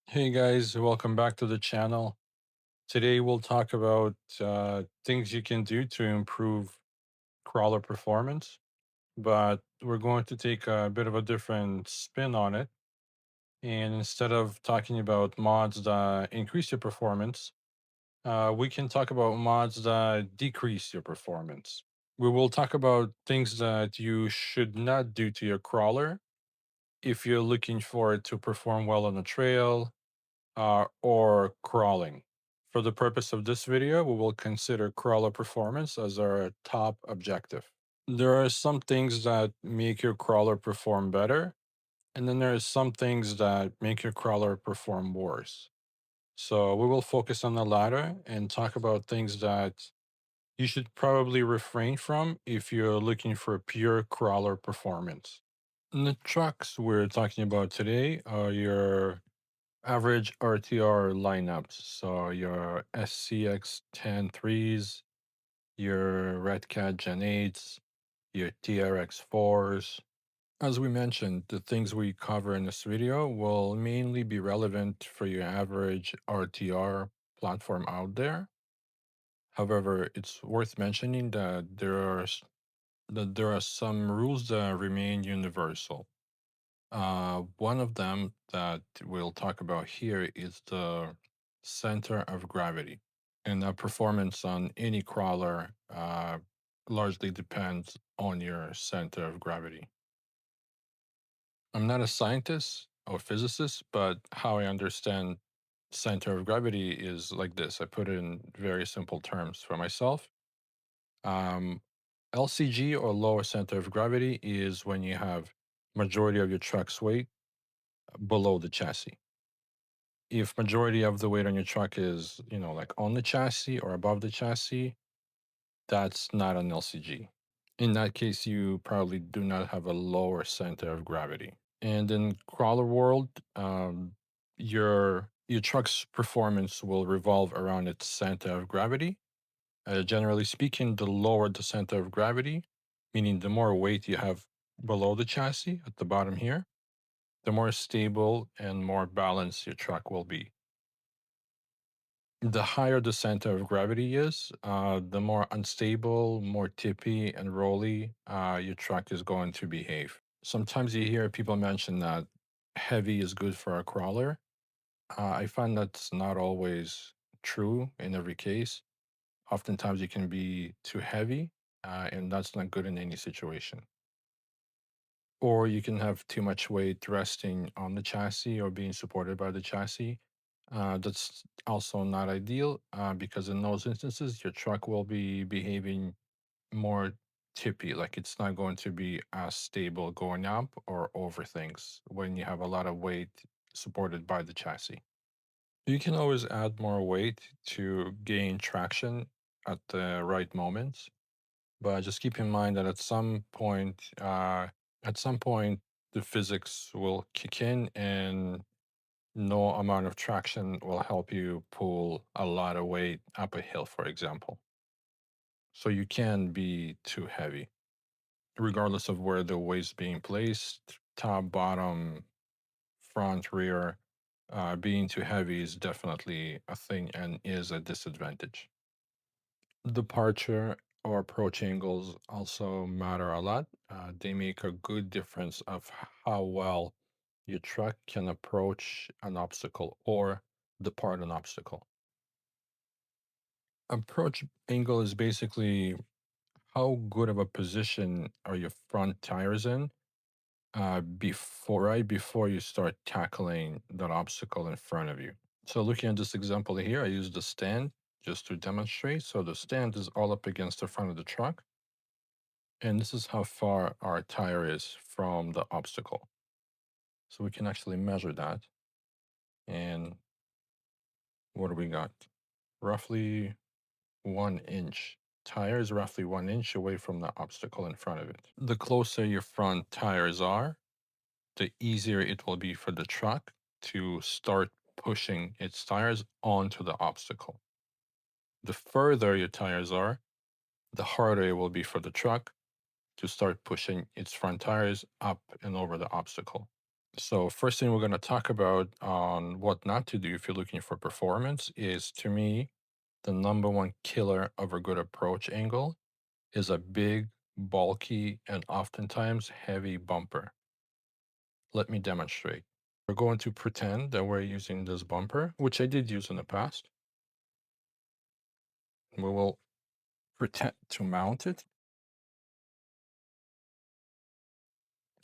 Hey guys, welcome back to the channel. Today we'll talk about things you can do to improve crawler performance, but we're going to take a bit of a different spin on it. And instead of talking about mods that increase your performance, we can talk about mods that decrease your performance. We will talk about things that you should not do to your crawler if you're looking for it to perform well on the trail or crawling. For the purpose of this video, we will consider crawler performance as our top objective. There are some things that make your crawler perform better, and then there are some things that make your crawler perform worse. So we will focus on the latter and talk about things that you should probably refrain from if you're looking for pure crawler performance. And the trucks we're talking about today are your average RTR lineups. So your SCX 10.3s, your Redcat Gen 8s, your TRX 4s. As we mentioned, the things we cover in this video will mainly be relevant for your average RTR platform out there. However, it's worth mentioning that there are some rules that remain universal. One of them that we'll talk about here is the center of gravity. And the performance on any crawler largely depends on your center of gravity. I'm not a scientist or physicist, but how I understand center of gravity is like this. I put it in very simple terms for myself. Um, LCG, or lower center of gravity, is when you have majority of your truck's weight below the chassis. If majority of the weight on your truck is, like on the chassis or above the chassis, that's not an LCG. In that case, you probably do not have a lower center of gravity. And in crawler world, your truck's performance will revolve around its center of gravity. Generally speaking, the lower the center of gravity, meaning the more weight you have below the chassis at the bottom here, the more stable and more balanced your truck will be. The higher the center of gravity is, the more unstable, more tippy and rolly your truck is going to behave. Sometimes you hear people mention that heavy is good for a crawler. I find that's not always true in every case. Oftentimes you can be too heavy, and that's not good in any situation. Or you can have too much weight resting on the chassis or being supported by the chassis. That's also not ideal because in those instances, your truck will be behaving more tippy, like it's not going to be as stable going up or over things when you have a lot of weight supported by the chassis. You can always add more weight to gain traction at the right moments, but just keep in mind that at some point, the physics will kick in, and no amount of traction will help you pull a lot of weight up a hill, for example. So you can be too heavy, regardless of where the weight's being placed, top, bottom, front, rear. Being too heavy is definitely a thing and is a disadvantage. Departure or approach angles also matter a lot. They make a good difference of how well your truck can approach an obstacle or depart an obstacle. Approach angle is basically how good of a position are your front tires in right before you start tackling that obstacle in front of you. So looking at this example here, I used the stand just to demonstrate. So the stand is all up against the front of the truck. And this is how far our tire is from the obstacle. So we can actually measure that. And what do we got? Roughly 1 inch. Tire is roughly 1 inch away from the obstacle in front of it. The closer your front tires are, the easier it will be for the truck to start pushing its tires onto the obstacle. The further your tires are, the harder it will be for the truck to start pushing its front tires up and over the obstacle. So first thing we're going to talk about on what not to do if you're looking for performance is, to me, the number one killer of a good approach angle is a big, bulky, and oftentimes heavy bumper. Let me demonstrate. We're going to pretend that we're using this bumper, which I did use in the past. We will pretend to mount it.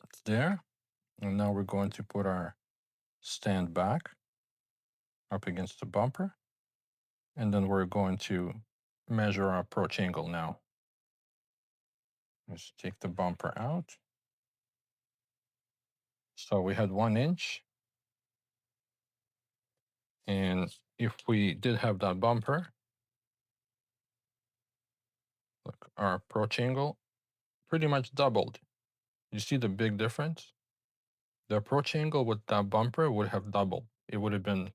It's there. And now we're going to put our stand back up against the bumper. And then we're going to measure our approach angle now. Let's take the bumper out. So we had 1 inch. And if we did have that bumper, look, our approach angle pretty much doubled. You see the big difference? The approach angle with that bumper would have doubled. It would have been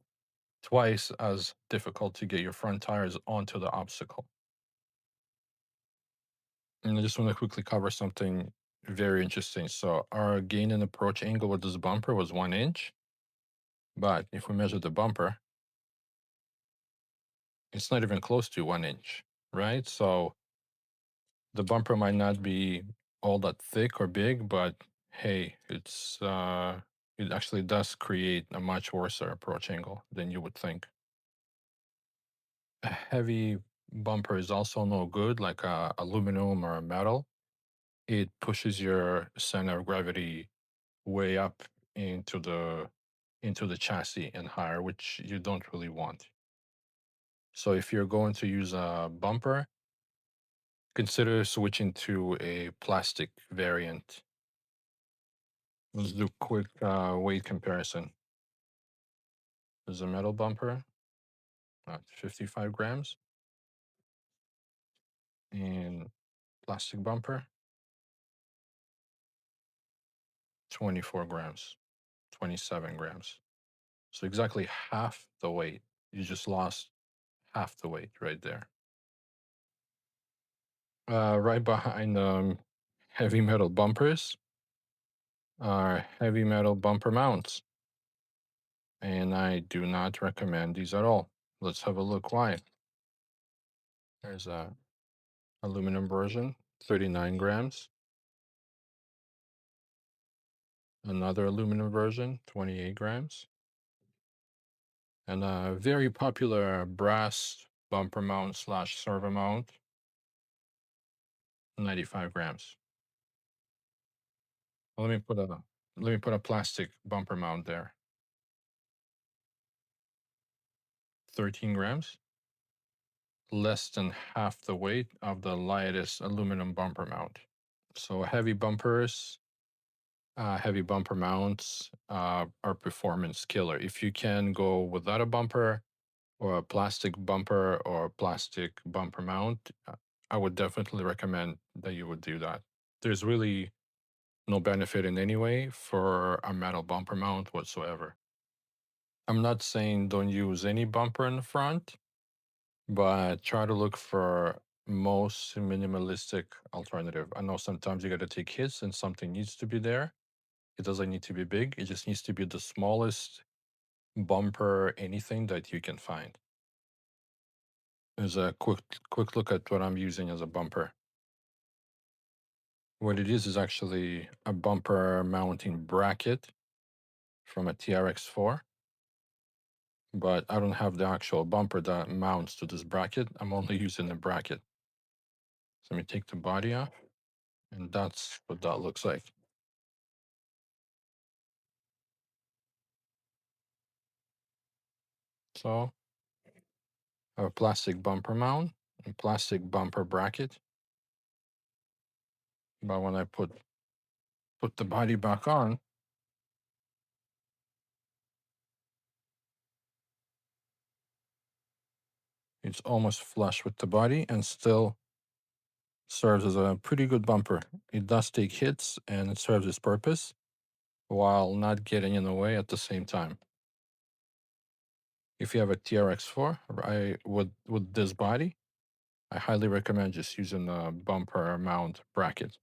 twice as difficult to get your front tires onto the obstacle. And I just want to quickly cover something very interesting. So our gain and approach angle with this bumper was 1 inch. But if we measure the bumper, it's not even close to 1 inch, right? So the bumper might not be all that thick or big, but hey, it actually does create a much worse approach angle than you would think. A heavy bumper is also no good, like aluminum or metal. It pushes your center of gravity way up into the chassis and higher, which you don't really want. So if you're going to use a bumper, consider switching to a plastic variant. Let's do quick weight comparison. There's a metal bumper, 55 grams, and plastic bumper, 24 grams, 27 grams. So exactly half the weight. You just lost half the weight right there. Right behind heavy metal bumpers are heavy metal bumper mounts. And I do not recommend these at all. Let's have a look why. There's a aluminum version, 39 grams. Another aluminum version, 28 grams. And a very popular brass bumper mount slash servo mount, 95 grams. Let me put a plastic bumper mount there. 13 grams, less than half the weight of the lightest aluminum bumper mount. So heavy bumper mounts are performance killer. If you can go without a bumper or a plastic bumper or a plastic bumper mount, I would definitely recommend that you would do that. There's really no benefit in any way for a metal bumper mount whatsoever. I'm not saying don't use any bumper in the front, but try to look for most minimalistic alternative. I know sometimes you got to take hits and something needs to be there. It doesn't need to be big. It just needs to be the smallest bumper, anything that you can find. There's a quick look at what I'm using as a bumper. What it is actually a bumper mounting bracket from a TRX4, but I don't have the actual bumper that mounts to this bracket. I'm only using the bracket. So let me take the body off, and that's what that looks like. So I have a plastic bumper mount and plastic bumper bracket. But when I put the body back on, it's almost flush with the body and still serves as a pretty good bumper. It does take hits and it serves its purpose while not getting in the way at the same time. If you have a TRX4, with this body, I highly recommend just using the bumper mount bracket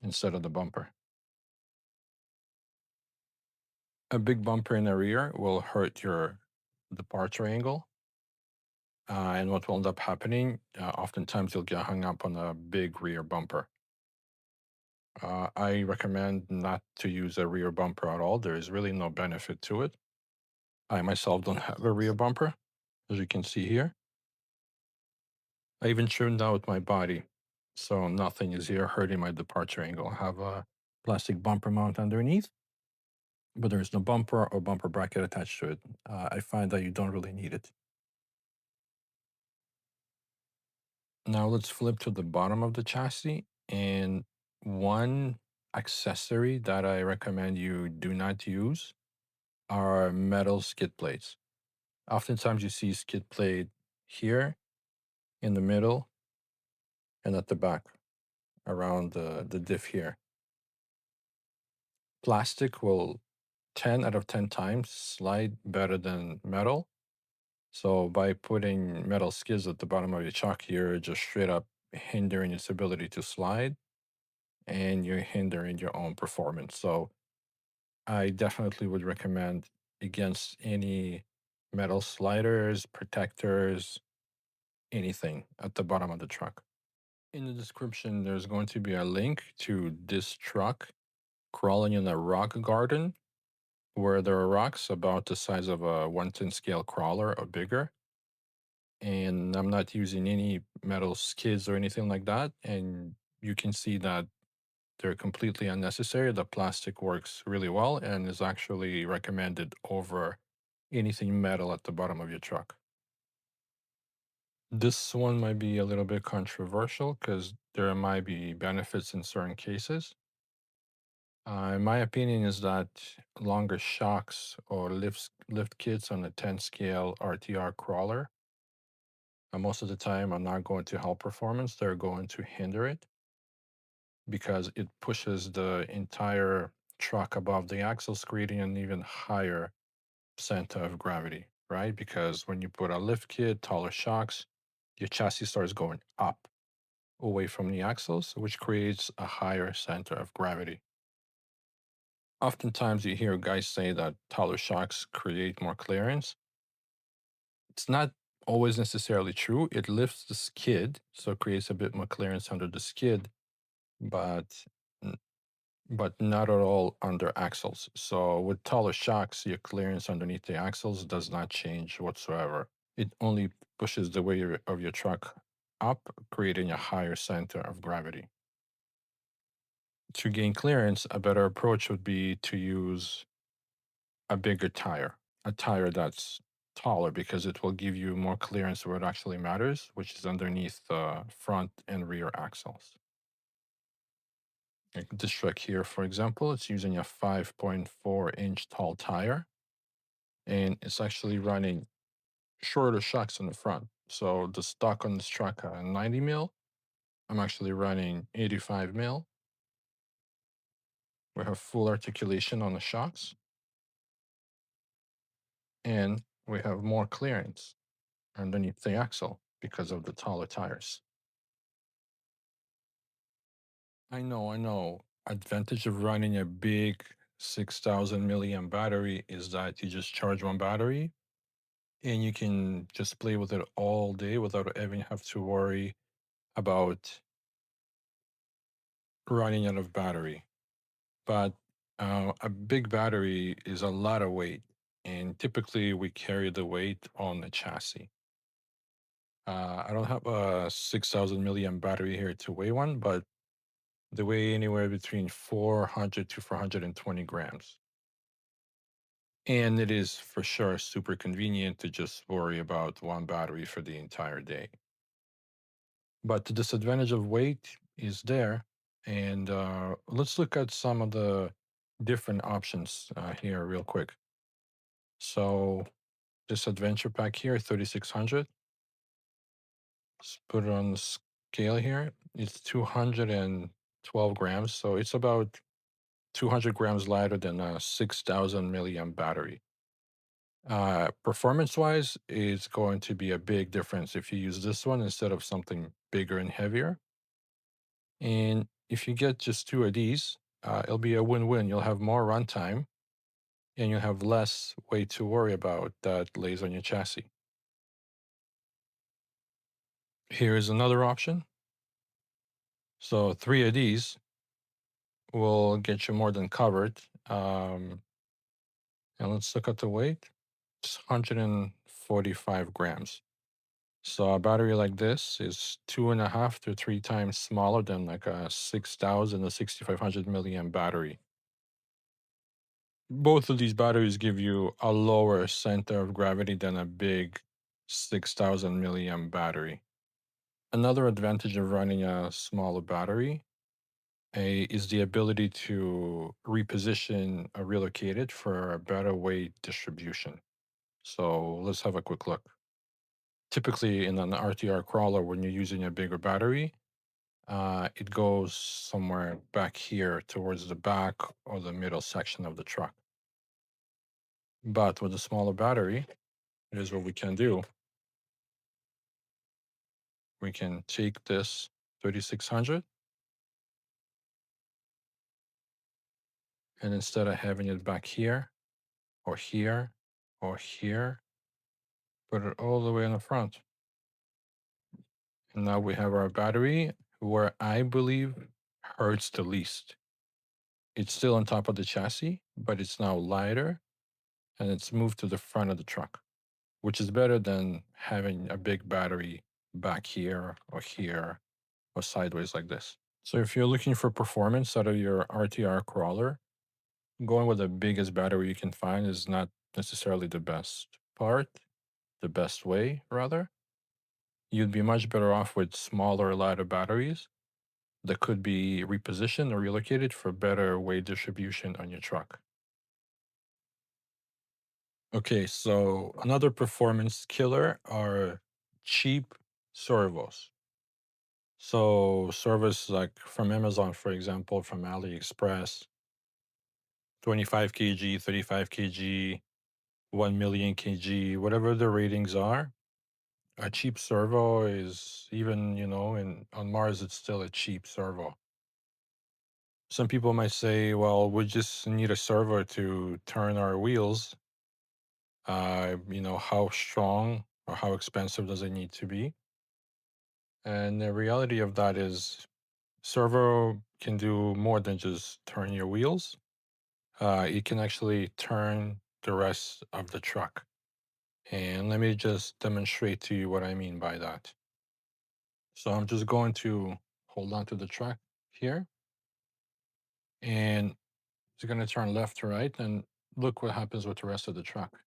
instead of the bumper. A big bumper in the rear will hurt your departure angle. And what will end up happening, oftentimes you'll get hung up on a big rear bumper. I recommend not to use a rear bumper at all. There is really no benefit to it. I myself don't have a rear bumper, as you can see here. I even trimmed out my body, so nothing is here hurting my departure angle. I have a plastic bumper mount underneath, but there is no bumper or bumper bracket attached to it. I find that you don't really need it. Now let's flip to the bottom of the chassis, and one accessory that I recommend you do not use are metal skid plates. Oftentimes you see skid plate here, in the middle, and at the back around the diff here. Plastic will 10 out of 10 times slide better than metal. So by putting metal skids at the bottom of your chuck, you're just straight up hindering its ability to slide, and you're hindering your own performance. So I definitely would recommend against any metal sliders, protectors, anything at the bottom of the truck. In the description, there's going to be a link to this truck crawling in a rock garden where there are rocks about the size of a 1/10 scale crawler or bigger. And I'm not using any metal skids or anything like that. And you can see that they're completely unnecessary. The plastic works really well and is actually recommended over anything metal at the bottom of your truck. This one might be a little bit controversial because there might be benefits in certain cases. In my opinion, is that longer shocks or lift kits on a 10 scale RTR crawler, most of the time are not going to help performance. They're going to hinder it because it pushes the entire truck above the axles, creating an even higher center of gravity, right? Because when you put a lift kit, taller shocks, your chassis starts going up away from the axles, which creates a higher center of gravity. Oftentimes, you hear guys say that taller shocks create more clearance. It's not always necessarily true. It lifts the skid, so it creates a bit more clearance under the skid, but n- but not at all under axles. So with taller shocks, your clearance underneath the axles does not change whatsoever. It only pushes the weight of your truck up, creating a higher center of gravity. To gain clearance, a better approach would be to use a bigger tire, a tire that's taller because it will give you more clearance where it actually matters, which is underneath the front and rear axles. Like this truck here, for example, it's using a 5.4-inch tall tire, and it's actually running shorter shocks in the front. So the stock on this truck, 90 mil, I'm actually running 85 mil. We have full articulation on the shocks, and we have more clearance underneath the axle because of the taller tires. I know. Advantage of running a big 6,000 milliamp battery is that you just charge one battery and you can just play with it all day without even have to worry about running out of battery. But a big battery is a lot of weight, and typically we carry the weight on the chassis. I don't have a 6,000 milliamp battery here to weigh one, but they weigh anywhere between 400 to 420 grams. And it is for sure super convenient to just worry about one battery for the entire day. But the disadvantage of weight is there. And let's look at some of the different options here, real quick. So, this adventure pack here, 3600. Let's put it on the scale here. It's 212 grams. So, it's about 200 grams lighter than a 6,000 milliamp battery. Performance wise, it's going to be a big difference if you use this one instead of something bigger and heavier. And if you get just two of these, it'll be a win win. You'll have more runtime and you have less weight to worry about that lays on your chassis. Here is another option. So 3 of these will get you more than covered. And let's look at the weight. It's 145 grams. So a battery like this is 2.5 to 3 times smaller than like a 6,000 or 6,500 milliamp battery. Both of these batteries give you a lower center of gravity than a big 6,000 milliamp battery. Another advantage of running a smaller battery is the ability to reposition or relocate it for a better weight distribution. So let's have a quick look. Typically, in an RTR crawler, when you're using a bigger battery, it goes somewhere back here towards the back or the middle section of the truck. But with a smaller battery, here's what we can do. We can take this 3600, and instead of having it back here or here or here, put it all the way in the front. And now we have our battery where I believe hurts the least. It's still on top of the chassis, but it's now lighter and it's moved to the front of the truck, which is better than having a big battery back here or sideways like this. So if you're looking for performance out of your RTR crawler, going with the biggest battery you can find is not necessarily the best part, the best way, rather. You'd be much better off with smaller, lighter batteries that could be repositioned or relocated for better weight distribution on your truck. Okay, so another performance killer are cheap servos. So servos like from Amazon, for example, from AliExpress, 25 kg, 35 kg, 1 million kg, whatever the ratings are. A cheap servo is even, on Mars, it's still a cheap servo. Some people might say, well, we just need a servo to turn our wheels. How strong or how expensive does it need to be? And the reality of that is servo can do more than just turn your wheels. It can actually turn the rest of the truck. And let me just demonstrate to you what I mean by that. So I'm just going to hold on to the truck here, and it's going to turn left to right, and look what happens with the rest of the truck.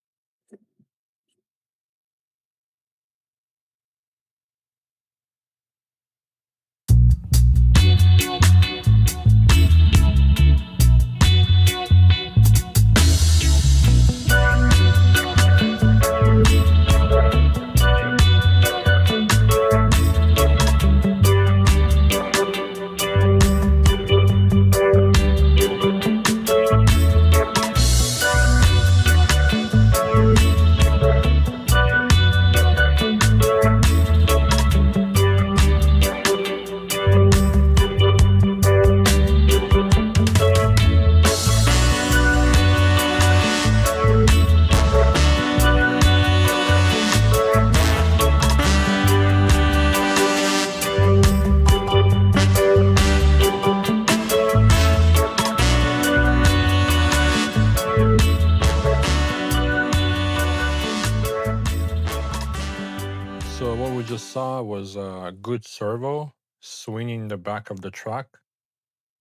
So what we just saw was a good servo swinging the back of the truck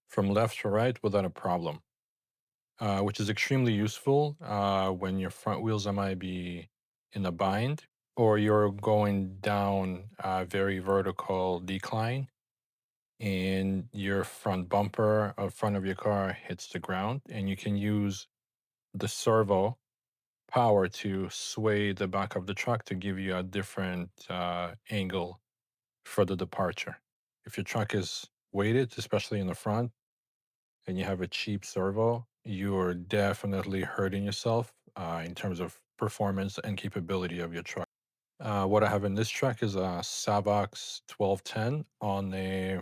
from left to right without a problem, which is extremely useful when your front wheels might be in a bind or you're going down a very vertical decline and your front bumper or front of your car hits the ground, and you can use the servo power to sway the back of the truck to give you a different angle for the departure. If your truck is weighted, especially in the front, and you have a cheap servo, you're definitely hurting yourself in terms of performance and capability of your truck. What I have in this truck is a Savox 1210 on a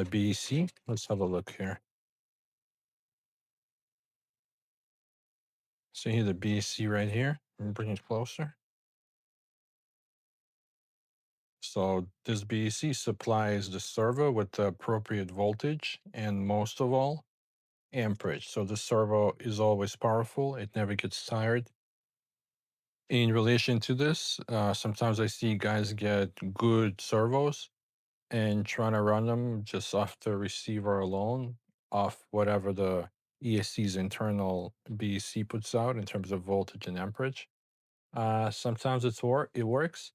BEC. Let's have a look here. See the BC right here? Bring it closer. So this BC supplies the servo with the appropriate voltage and most of all, amperage. So the servo is always powerful. It never gets tired. In relation to this, sometimes I see guys get good servos and trying to run them just off the receiver alone, off whatever the ESC's internal BEC puts out in terms of voltage and amperage. Sometimes it works,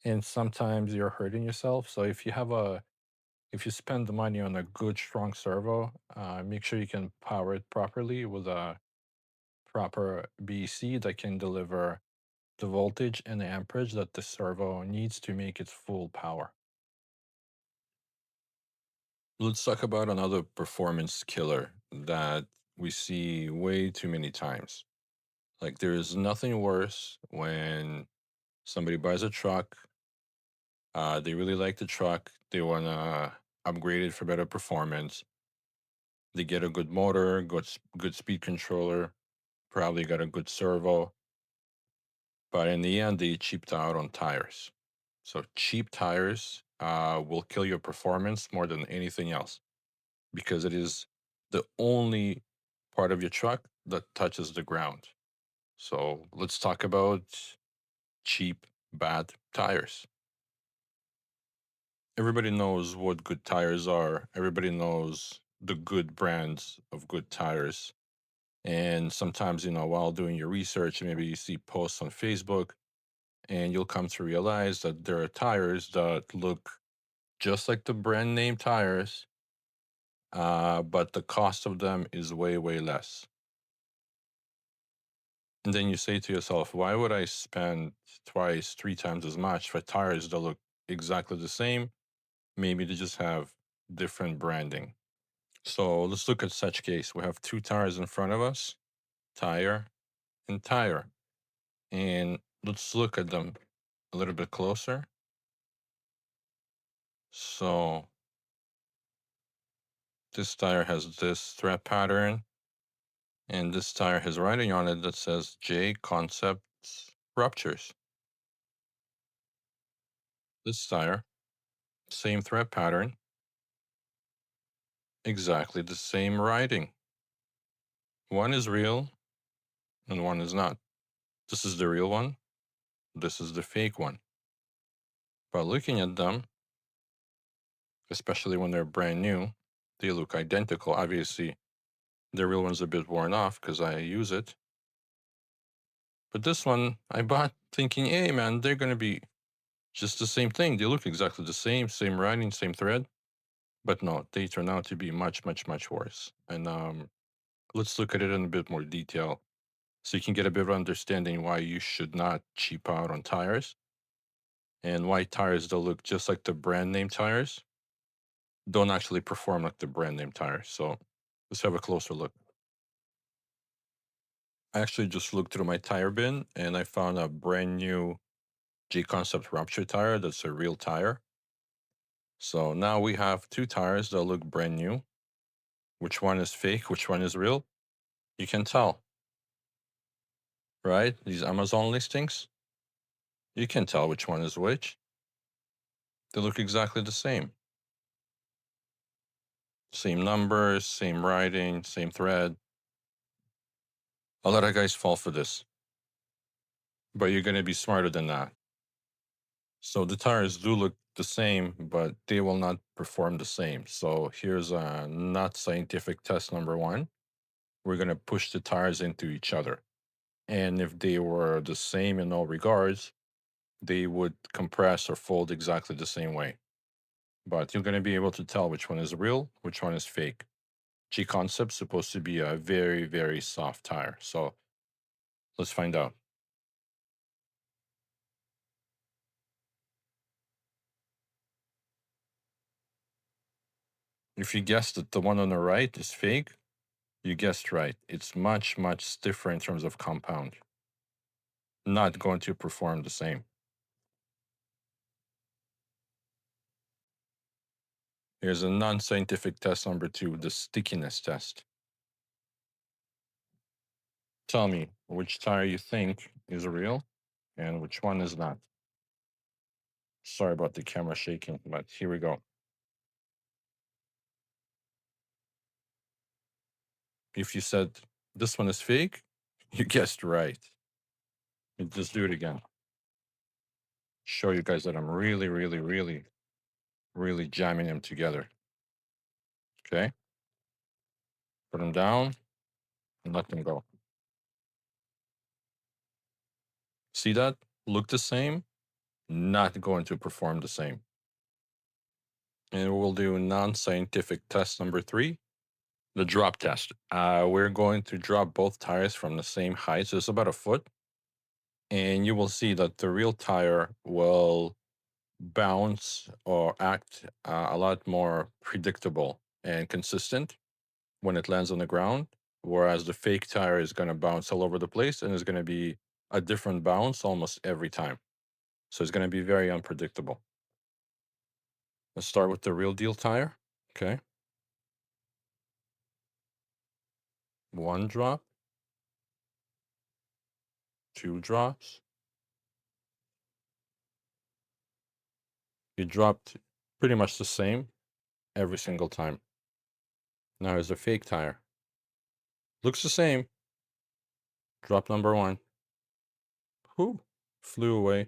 and sometimes you're hurting yourself. So if you spend the money on a good strong servo, make sure you can power it properly with a proper BEC that can deliver the voltage and the amperage that the servo needs to make its full power. Let's talk about another performance killer that we see way too many times. Like, there is nothing worse when somebody buys a truck, they really like the truck, they want to upgrade it for better performance. They get a good motor, good speed controller, probably got a good servo, but in the end, they cheaped out on tires. So, cheap tires will kill your performance more than anything else, because it is the only part of your truck that touches the ground. So let's talk about cheap, bad tires. Everybody knows what good tires are. Everybody knows the good brands of good tires. And sometimes, while doing your research, maybe you see posts on Facebook and you'll come to realize that there are tires that look just like the brand name tires, but the cost of them is way, way less. And then you say to yourself, why would I spend twice, three times as much for tires that look exactly the same? Maybe they just have different branding. So let's look at such case. We have two tires in front of us, tire and tire. And let's look at them a little bit closer. So this tire has this thread pattern, and this tire has writing on it that says J Concepts Ruptures. This tire, same thread pattern, exactly the same writing. One is real and one is not. This is the real one. This is the fake one. By looking at them, especially when they're brand new, they look identical. Obviously, the real one's a bit worn off because I use it. But this one I bought thinking, hey man, they're going to be just the same thing. They look exactly the same writing, same thread. But no, they turn out to be much, much, much worse. And let's look at it in a bit more detail so you can get a bit of understanding why you should not cheap out on tires and why tires that look just like the brand name tires don't actually perform like the brand name tires. So let's have a closer look. I actually just looked through my tire bin and I found a brand new G Concept Rupture tire that's a real tire. So now we have two tires that look brand new. Which one is fake? Which one is real? You can tell, right? These Amazon listings, you can tell which one is which. They look exactly the same. Same numbers, same writing, same thread. A lot of guys fall for this, but you're going to be smarter than that. So the tires do look the same, but they will not perform the same. So here's a not scientific test number one. We're going to push the tires into each other. And if they were the same in all regards, they would compress or fold exactly the same way. But you're going to be able to tell which one is real, which one is fake. G Concept's supposed to be a very, very soft tire. So let's find out. If you guessed that the one on the right is fake, you guessed right. It's much, much stiffer in terms of compound. Not going to perform the same. Here's a non-scientific test number two, the stickiness test. Tell me which tire you think is real and which one is not. Sorry about the camera shaking, but here we go. If you said this one is fake, you guessed right. You just do it again. Show you guys that I'm really, really, really, really jamming them together. Okay? Put them down and let them go. See that? Look the same, not going to perform the same. And we'll do non-scientific test number 3, the drop test. We're going to drop both tires from the same height, so it's about a foot, and you will see that the real tire will bounce or act a lot more predictable and consistent when it lands on the ground, whereas the fake tire is going to bounce all over the place and is going to be a different bounce almost every time. So it's going to be very unpredictable. Let's start with the real deal tire. Okay. 1 drop, 2 drops. You dropped pretty much the same every single time. Now here's a fake tire. Looks the same. Drop number 1. Whoo, flew away.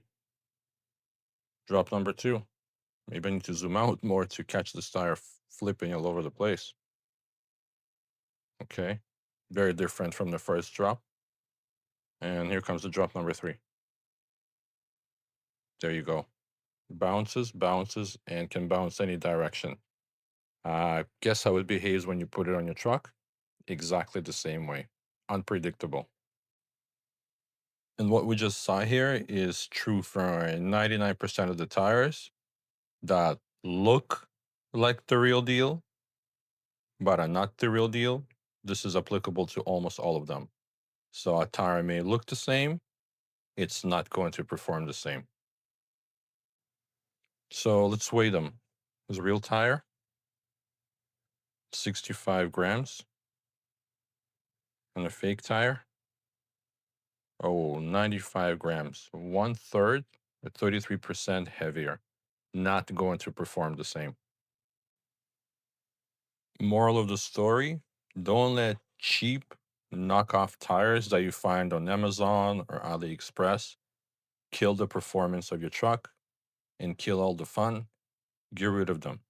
Drop number 2. Maybe I need to zoom out more to catch this tire flipping all over the place. Okay. Very different from the first drop. And here comes the drop number 3. There you go. Bounces, bounces, and can bounce any direction. Guess how it behaves when you put it on your truck? Exactly the same way. Unpredictable. And what we just saw here is true for 99% of the tires that look like the real deal, but are not the real deal. This is applicable to almost all of them. So a tire may look the same, it's not going to perform the same. So let's weigh them. There's a real tire, 65 grams, and a fake tire, 95 grams, 1/3, or 33% heavier. Not going to perform the same. Moral of the story, don't let cheap knockoff tires that you find on Amazon or AliExpress kill the performance of your truck and kill all the fun. Get rid of them.